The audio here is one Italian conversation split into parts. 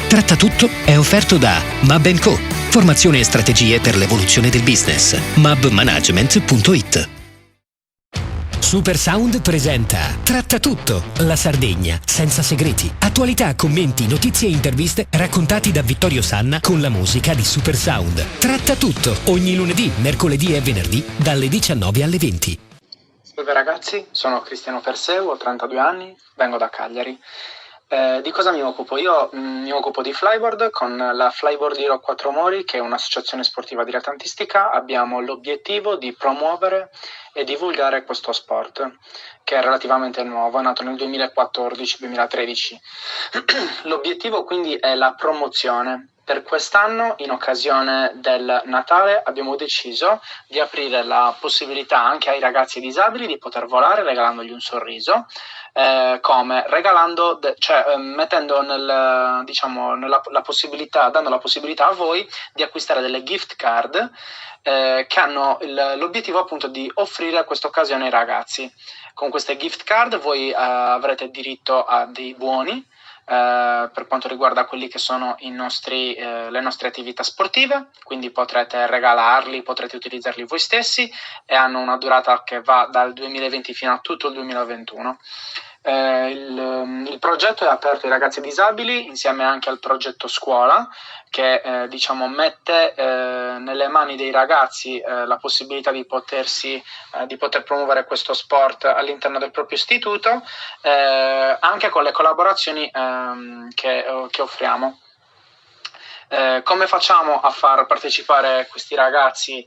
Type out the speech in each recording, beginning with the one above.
Tratta tutto è offerto da Mab & Co. Formazione e strategie per l'evoluzione del business. mabmanagement.it. Supersound presenta Tratta tutto, la Sardegna, senza segreti. Attualità, commenti, notizie e interviste raccontati da Vittorio Sanna con la musica di Supersound. Tratta tutto, ogni lunedì, mercoledì e venerdì, dalle 19 alle 20. Salve ragazzi, sono Cristiano Perseu, ho 32 anni, vengo da Cagliari. Di cosa mi occupo? Io mi occupo di flyboard con la Flyboard Hero Quattro Mori, che è un'associazione sportiva dilettantistica. Abbiamo l'obiettivo di promuovere e divulgare questo sport, che è relativamente nuovo, è nato nel 2014-2013. L'obiettivo quindi è la promozione. Per quest'anno, in occasione del Natale, abbiamo deciso di aprire la possibilità anche ai ragazzi disabili di poter volare regalandogli un sorriso, come regalando, mettendo la possibilità, dando la possibilità a voi di acquistare delle gift card che hanno l'obiettivo appunto di offrire questa occasione ai ragazzi. Con queste gift card voi avrete diritto a dei buoni per quanto riguarda quelli che sono le nostre attività sportive, quindi potrete regalarli, potrete utilizzarli voi stessi, e hanno una durata che va dal 2020 fino a tutto il 2021. Il progetto è aperto ai ragazzi disabili insieme anche al progetto scuola, che mette nelle mani dei ragazzi la possibilità di poter promuovere questo sport all'interno del proprio istituto, anche con le collaborazioni che offriamo. Come facciamo a far partecipare questi ragazzi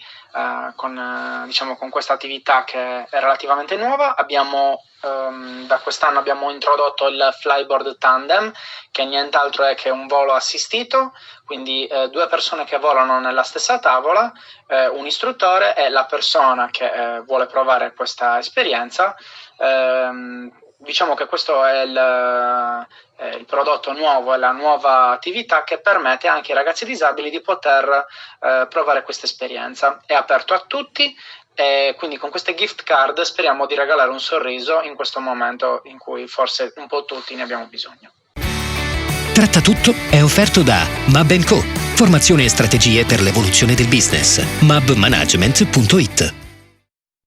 con questa attività che è relativamente nuova? Da quest'anno abbiamo introdotto il Flyboard Tandem, che nient'altro è che un volo assistito, quindi due persone che volano nella stessa tavola, un istruttore e la persona che vuole provare questa esperienza. Diciamo che questo è il prodotto nuovo, è la nuova attività che permette anche ai ragazzi disabili di poter provare questa esperienza. È aperto a tutti e quindi con queste gift card speriamo di regalare un sorriso in questo momento in cui forse un po' tutti ne abbiamo bisogno. Tratta tutto è offerto da Mab & Co. Formazione e strategie per l'evoluzione del business. mabmanagement.it.